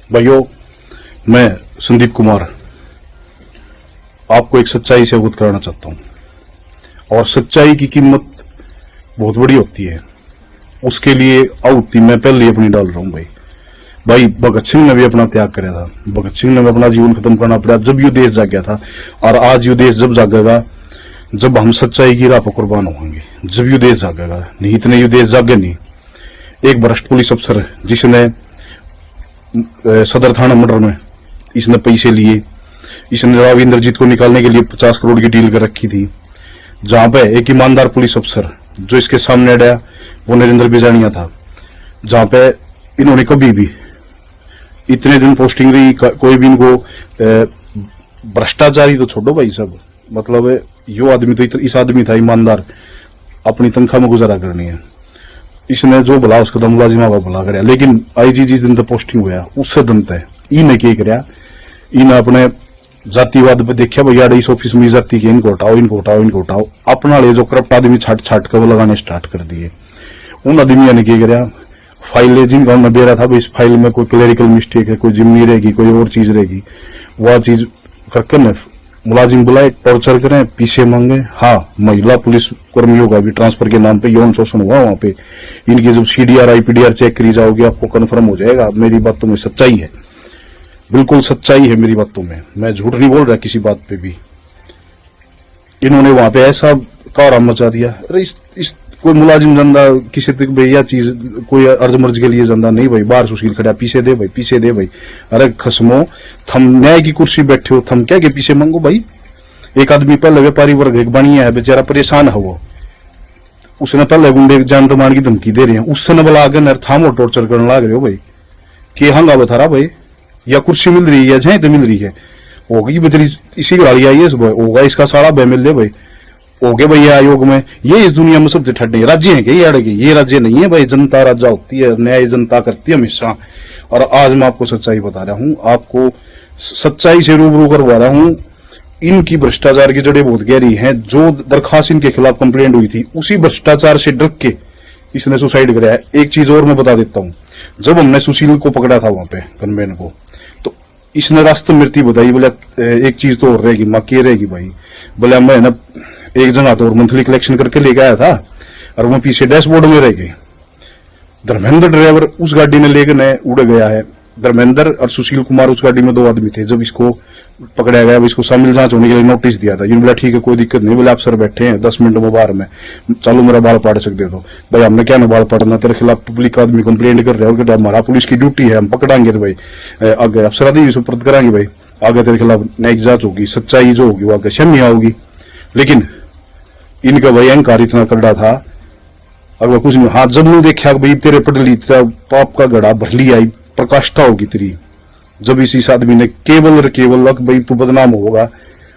भाइयों, मैं संदीप कुमार आपको एक सच्चाई से अवगत कराना चाहता हूं। और सच्चाई की कीमत बहुत बड़ी होती है, उसके लिए आहुति मैं पहले अपनी डाल रहा हूं। भाई भगत सिंह ने भी अपना त्याग कराया था। भगत सिंह ने भी अपना जीवन खत्म करना पड़ा जब ये देश जाग गया था। और आज ये देश जब जागेगा जब हम सच्चाई की राह पर कुर्बान होंगे, जब ये देश जागेगा। नहीं इतने ये देश जागे नहीं। एक भ्रष्ट पुलिस अफसर जिसने सदर थाना मर्डर में इसने पैसे लिए, इसने राव इंद्रजीत को निकालने के लिए 50 करोड़ की डील कर रखी थी। जहां पे एक ईमानदार पुलिस अफसर जो इसके सामने अड़ा वो नरेंद्र बिजानिया था, जहां पे इन्होंने कभी भी इतने दिन पोस्टिंग रही, कोई भी इनको भ्रष्टाचारी तो छोड़ो भाई सब, मतलब यो आदमी तो इस आदमी था ईमानदार, अपनी तनख्वाह में गुजारा करनी है। इसने जो भला उसका तो मुलाजिमा का भला कराया। लेकिन आईजी जिस दिन तक पोस्टिंग हुआ उससे दिन तक इन्हें क्या कराया, इन्हें अपने जातिवाद पे देखा भैया इस ऑफिस में जाति के इनको हटाओ, इनको हटाओ, इनको हटाओ। अपना ले जो करप्ट आदमी छाट छाट कर वो लगाने स्टार्ट कर दिए। उन आदमियों ने क्या कराया, फाइल जिनका मैं दे रहा था इस फाइल में कोई क्लेरिकल मिस्टेक है, कोई जिम्मी रहेगी, कोई और चीज रहेगी, वह चीज करके न मुलाजिम बुलाए, टॉर्चर करें, पीछे मांगे। हाँ, महिला पुलिस कर्मियों का भी ट्रांसफर के नाम पे यौन शोषण हुआ वहां पे। इनकी जब सीडीआर आईपीडीआर चेक करी जाओगी आपको कंफर्म हो जाएगा। मेरी बातों में सच्चाई है, बिल्कुल सच्चाई है मेरी बातों में, मैं झूठ नहीं बोल रहा किसी बात पे भी। इन्होंने वहां पे ऐसा कारम मचा दिया। अरे इस कोई मुलाजिम जंदा किसी तक भैया चीज कोई अर्ज मर्ज के लिए जंदा नहीं भाई, बाहर सुशील खड़ा पीछे दे भाई, पीछे दे भाई। अरे खसमो, थम न्याय की कुर्सी बैठे हो, थम क्या के पीछे मांगो भाई। एक आदमी पहले व्यापारी वर्ग एक बनिया है, बेचारा परेशान है वो, उसने पहले गुंडे जान तो मान की धमकी दे रहे हैं, उससे न बुला के नर थाम और टॉर्चर करने लग रहे हो भाई। के हंगा बता भाई, या कुर्सी मिल रही है जहां तो मिल रही है, होगी बेतरी इसी गाड़ी आई है सुबह, होगा इसका सारा बे मिल ले भाई, हो गए भैया आयोग में। ये इस दुनिया में सबसे ठंडे राज्य है क्या ये अड़गे? ये राज्य नहीं है भाई, जनता राजा होती है, न्याय जनता करती है हमेशा। और आज मैं आपको सच्चाई बता रहा हूं, आपको सच्चाई से रूबरू करवा रहा हूं। इनकी भ्रष्टाचार की जड़ें बहुत गहरी हैं। जो दरखास्त इनके खिलाफ कंप्लेंट हुई थी उसी भ्रष्टाचार से डर के इसने सुसाइड कराया है। एक चीज और मैं बता देता हूं, जब हमने सुशील को पकड़ा था वहां पे गनमैन को, तो इसने रास्ते मृत्यु बताई। बोला एक चीज तो और रहेगी, मां के रहेगी भाई। बोला मैं ना एक जगह तो और मंथली कलेक्शन करके लेके आया था और वो पीछे डैशबोर्ड में रह गई। धर्मेंद्र ड्राइवर उस गाड़ी में लेकर उड़ गया है। धर्मेंद्र और सुशील कुमार उस गाड़ी में दो आदमी थे। जब इसको पकड़ा गया, इसको शामिल जांच होने के लिए नोटिस दिया था। बोला ठीक है कोई दिक्कत नहीं, बोले आप सर बैठे हैं 10 मिनट में बाहर में, चलो मेरा बाल पाड़ सकते हो। भाई हमने क्या ना बाल पाड़ना, तेरे खिलाफ पब्लिक आदमी कंप्लेंट कर रहे हो, हमारा पुलिस की ड्यूटी है, हम पकड़ांगे भाई, आगे अफसराधी सुपुर्द कराएंगे भाई, आगे तेरे खिलाफ न्यायिक जांच होगी, सच्चाई जो होगी वो आगे शमिया होगी। लेकिन इनका भाई अहंकार इतना करड़ा था, और वह कुछ नहीं। हाथ जब नहीं देखा भाई तेरे पटली तेरा पाप का गड़ा भर ली आई, प्रकाष्ठा होगी तेरी। जब इस आदमी ने केवल और केवल भाई तू बदनाम होगा,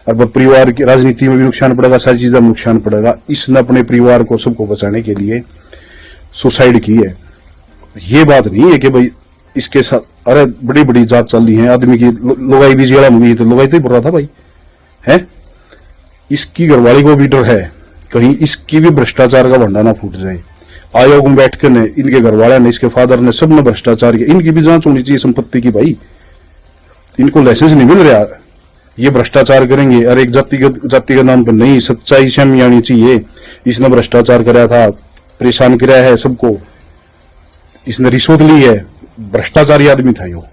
और परिवार की राजनीति में भी नुकसान पड़ेगा, सारी चीजों में नुकसान पड़ेगा। इसने अपने परिवार को सबको बचाने के लिए सुसाइड की है। ये बात नहीं है कि भाई इसके साथ अरे बड़ी बड़ी जांच चल रही है, आदमी की लुगाई भी जेड़ा मुगी तो लुगाई तो ही पड़ रहा था भाई है। इसकी घरवाली को भी डर है कहीं इसकी भी भ्रष्टाचार का भंडा ना फूट जाए। आयोग में बैठकर ने इनके घरवाले ने, इसके फादर ने, सब ने भ्रष्टाचार किया। इनकी भी जांच होनी चाहिए संपत्ति की भाई। इनको लाइसेंस नहीं मिल रहा, ये भ्रष्टाचार करेंगे। और एक जाति के नाम पर नहीं, सच्चाई सामने आनी चाहिए। इसने भ्रष्टाचार कराया था, परेशान कराया है सबको, इसने रिश्वत ली है, भ्रष्टाचारी आदमी था यो।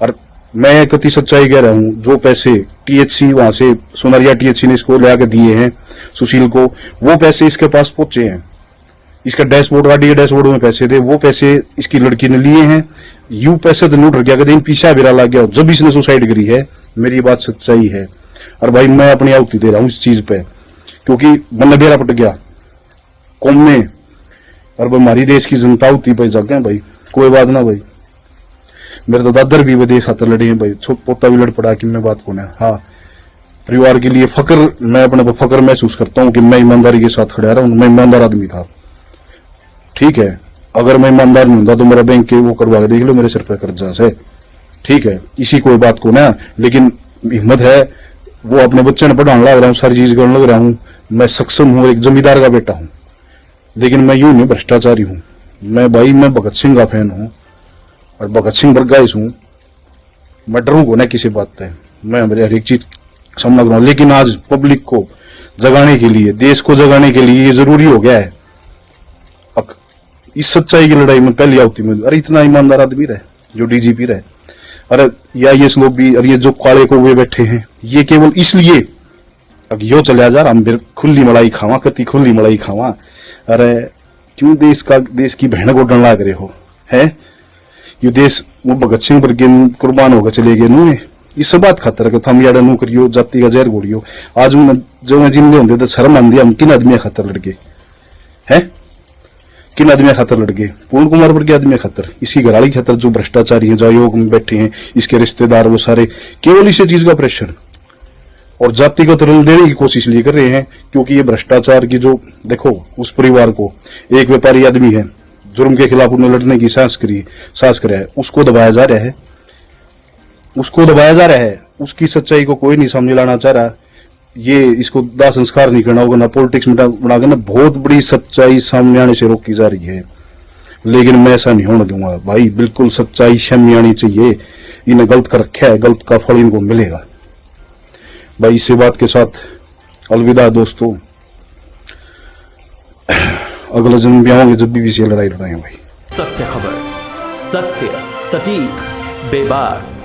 और मैं कति सच्चाई कह रहा हूं, जो पैसे टीएचसी वहां से सोनारिया टीएचसी ने इसको ले आके दिए हैं सुशील को, वो पैसे इसके पास पहुंचे हैं। इसका डैशबोर्ड गाड़ी के डैशबोर्ड में पैसे थे, वो पैसे इसकी लड़की ने लिए हैं। यू पैसे तो नोट रख गया, कहते पीछा बिरा लग गया जब इसने सुसाइड करी है। मेरी बात सच्चाई है। और भाई मैं अपनी आहुति दे रहा हूं इस चीज पे, क्योंकि मन बेरा पट गया कौम में, और हमारी देश की जनता आहुति पे जग गए भाई। कोई बात ना भाई, मेरे तो दादर भी वे देश खातर लड़े हैं भाई, छोट पोता भी लड़ पड़ा कि मैं बात कौन है। हाँ, परिवार के लिए फक्र, मैं अपने पर फक्र महसूस करता हूं कि मैं ईमानदारी के साथ खड़ा रहा हूं। मैं ईमानदार आदमी था, ठीक है। अगर मैं ईमानदार नहीं होता तो मेरा बैंक के वो करवा के देख लो, मेरे सिर पर कर्जा से, ठीक है। इसी कोई बात को ना, लेकिन हिम्मत है, वो अपने बच्चे ने पढ़ाने लग रहा हूँ, सारी चीज करने लग रहा हूँ। मैं सक्षम हूँ, एक जमींदार का बेटा हूँ, लेकिन मैं यूं नहीं भ्रष्टाचारी हूँ। मैं भाई मैं भगत सिंह का फैन हूँ और भगत सिंह बरगाइस हूँ। मैं डरूंगा ना किसी बात पे, मैं हमारे हर एक चीज सामना करूंगा। लेकिन आज पब्लिक को जगाने के लिए, देश को जगाने के लिए ये जरूरी हो गया है। अब इस सच्चाई की लड़ाई में पहली आवती में, अरे इतना ईमानदार आदमी रहे जो डीजीपी रहे, अरे या ये लोग भी, और ये जो काले को हुए बैठे हैं, ये केवल इसलिए अब यो चलिया जा रहा, हम फिर खुली मलाई खावा, कति खुली मलाई खावा। अरे क्यों देश की बहन को डर लाग रहे हो, है ये देश वो भगत सिंह पर कुर्बान होकर चले गए नु, इस बात खातर के थम याडा नु करियो, जाति का जहर घोड़ियो। आज जो मैं जिंदे होंगे तो शर्म आंदी, हम किन आदमी खातर लड़ गए है, किन आदमी खातर लड़ गए? पूर्ण कुमार पर के आदमी खातर, इसकी घराली खातर, जो भ्रष्टाचारी हैं, जो आयोग में बैठे हैं, इसके रिश्तेदार, वो सारे केवल इसी चीज का प्रेशर और जाति को तरल देने की कोशिश लिए कर रहे हैं। क्योंकि ये भ्रष्टाचार की जो, देखो उस परिवार को, एक व्यापारी आदमी है, जुर्म के खिलाफ उन्हें लड़ने की साहस कराया है, उसको दबाया जा रहा है, उसको दबाया जा रहा है। उसकी सच्चाई को कोई नहीं सामने लाना चाह रहा। ये इसको दाह संस्कार नहीं करना होगा, ना पॉलिटिक्स में बनाकर, ना बहुत बड़ी सच्चाई सामने आने से रोकी जा रही है। लेकिन मैं ऐसा नहीं होने दूंगा भाई, बिल्कुल सच्चाई सामने आनी चाहिए। इन्हें गलत कर रखा है, गलत का फल इनको मिलेगा भाई। इसी बात के साथ अलविदा दोस्तों, अगला जन्म भी आओगे जब भी इसी लड़ाई लड़ाएंगे भाई। सत्य खबर, सत्य, सटीक, बेबाक।